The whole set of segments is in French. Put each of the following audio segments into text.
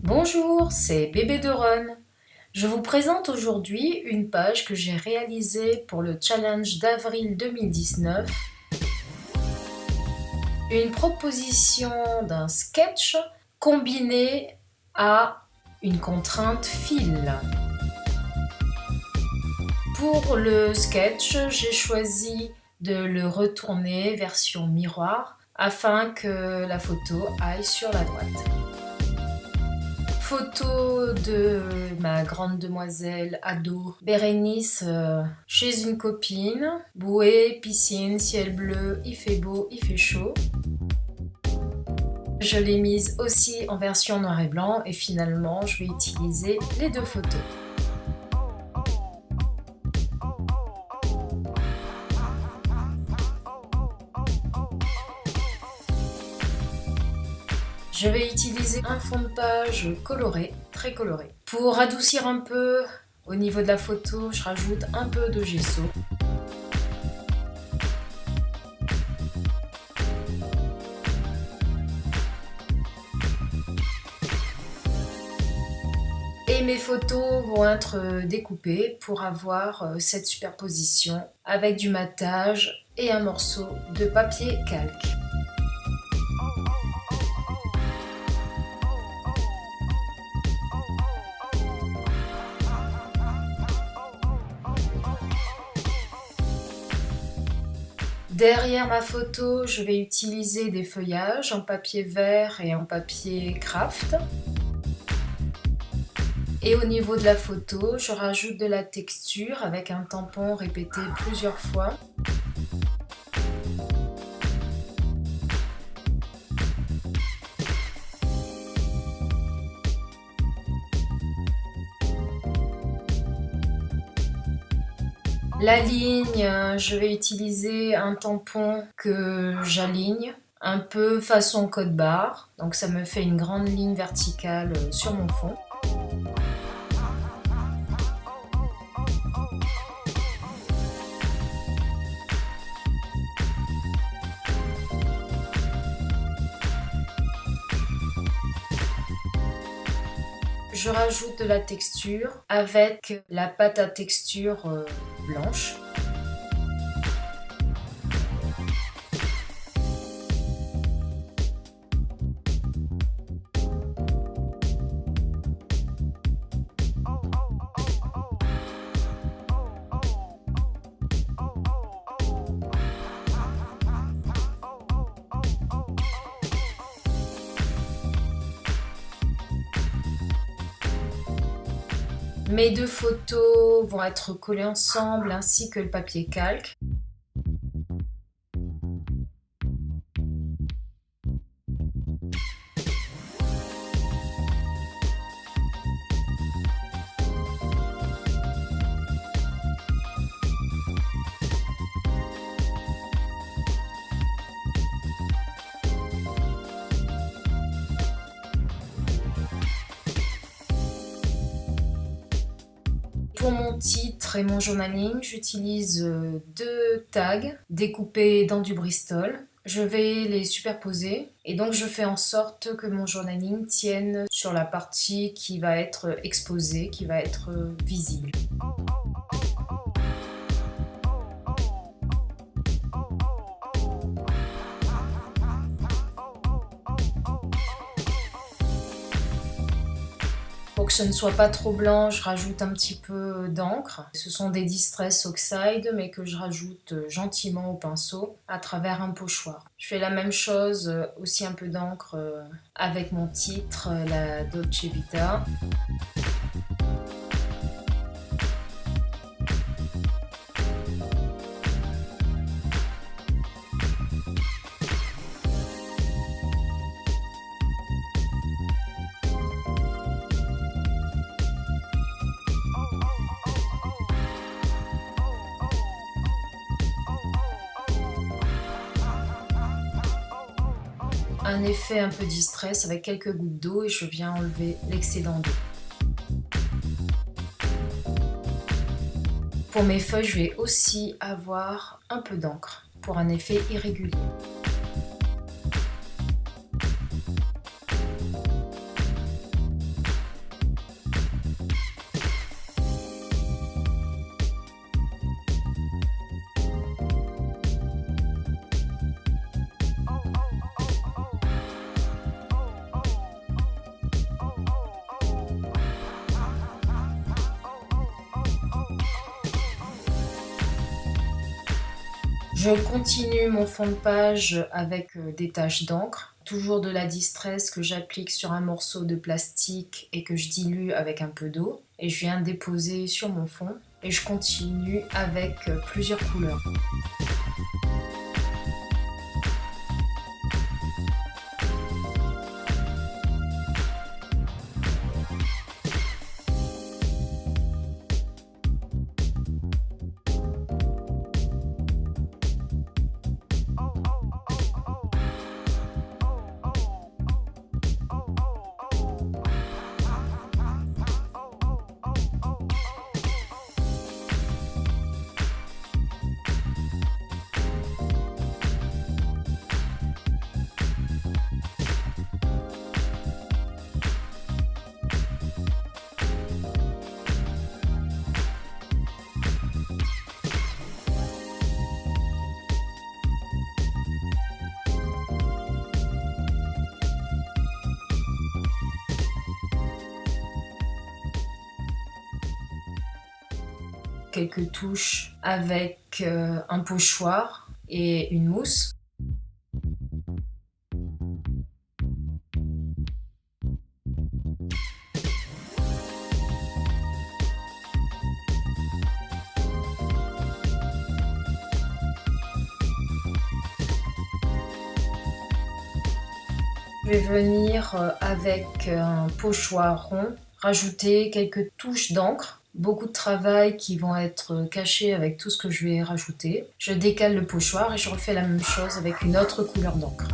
Bonjour, c'est Bébé de Run. Je vous présente aujourd'hui une page que j'ai réalisée pour le challenge d'avril 2019. Une proposition d'un sketch combiné à une contrainte fil. Pour le sketch, j'ai choisi de le retourner version miroir afin que la photo aille sur la droite. Photo de ma grande demoiselle ado Bérénice chez une copine. Bouée, piscine, ciel bleu, il fait beau, il fait chaud. Je l'ai mise aussi en version noir et blanc et finalement je vais utiliser les deux photos. Je vais utiliser un fond de page coloré, très coloré. Pour adoucir un peu au niveau de la photo, je rajoute un peu de gesso. Et mes photos vont être découpées pour avoir cette superposition avec du matage et un morceau de papier calque. Derrière ma photo, je vais utiliser des feuillages en papier vert et en papier craft. Et au niveau de la photo, je rajoute de la texture avec un tampon répété plusieurs fois. La ligne, je vais utiliser un tampon que j'aligne un peu façon code barre, donc ça me fait une grande ligne verticale sur mon fond. Je rajoute de la texture avec la pâte à texture blanche. Mes deux photos vont être collées ensemble ainsi que le papier calque. Pour mon titre et mon journaling, j'utilise deux tags découpés dans du Bristol. Je vais les superposer et donc je fais en sorte que mon journaling tienne sur la partie qui va être exposée, qui va être visible. Pour que ce ne soit pas trop blanc, je rajoute un petit peu d'encre. Ce sont des Distress Oxide, mais que je rajoute gentiment au pinceau à travers un pochoir. Je fais la même chose, aussi un peu d'encre avec mon titre, la Dolce Vita. Un effet un peu distress avec quelques gouttes d'eau et je viens enlever l'excédent d'eau. Pour mes feuilles, je vais aussi avoir un peu d'encre pour un effet irrégulier. Je continue mon fond de page avec des taches d'encre, toujours de la Distress que j'applique sur un morceau de plastique et que je dilue avec un peu d'eau. Et je viens déposer sur mon fond et je continue avec plusieurs couleurs. Quelques touches avec un pochoir et une mousse. Je vais venir avec un pochoir rond, rajouter quelques touches d'encre. Beaucoup de travail qui vont être cachés avec tout ce que je vais rajouter. Je décale le pochoir et je refais la même chose avec une autre couleur d'encre.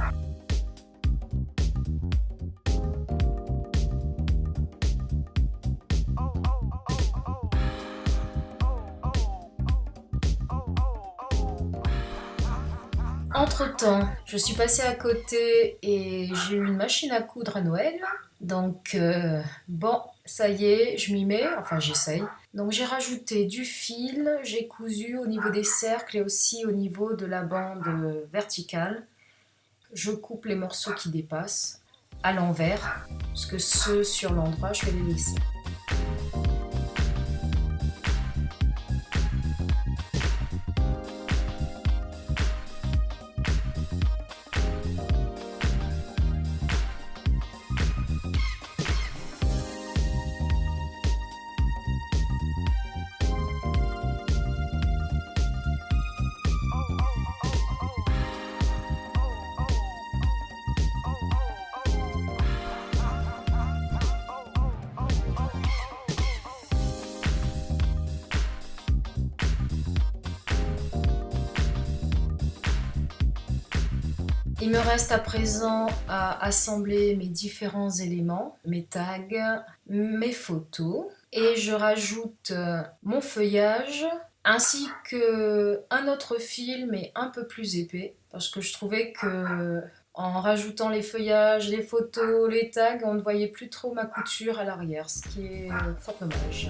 Entre-temps, je suis passée à côté et j'ai eu une machine à coudre à Noël. Donc, bon, ça y est, je m'y mets, enfin j'essaye. Donc j'ai rajouté du fil, j'ai cousu au niveau des cercles et aussi au niveau de la bande verticale. Je coupe les morceaux qui dépassent à l'envers, parce que ceux sur l'endroit, je vais les laisser. Il me reste à présent à assembler mes différents éléments, mes tags, mes photos, et je rajoute mon feuillage ainsi qu'un autre fil mais un peu plus épais parce que je trouvais que en rajoutant les feuillages, les photos, les tags, on ne voyait plus trop ma couture à l'arrière, ce qui est fort dommage.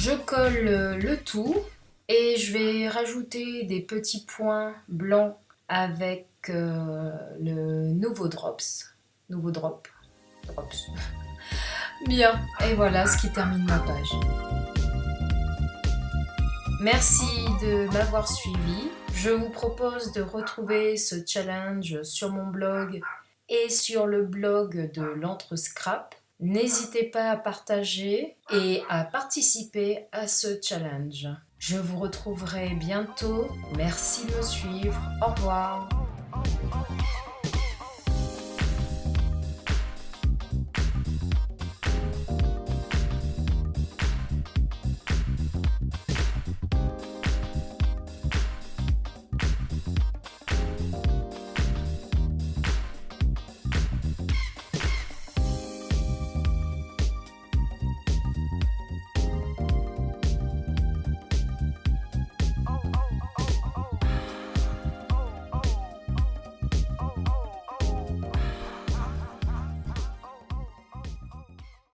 Je colle le tout et je vais rajouter des petits points blancs avec le nouveau drops. Nouveau drop. Drops. Bien, et voilà ce qui termine ma page. Merci de m'avoir suivi. Je vous propose de retrouver ce challenge sur mon blog et sur le blog de l'Entre-Scrap. N'hésitez pas à partager et à participer à ce challenge. Je vous retrouverai bientôt. Merci de me suivre. Au revoir.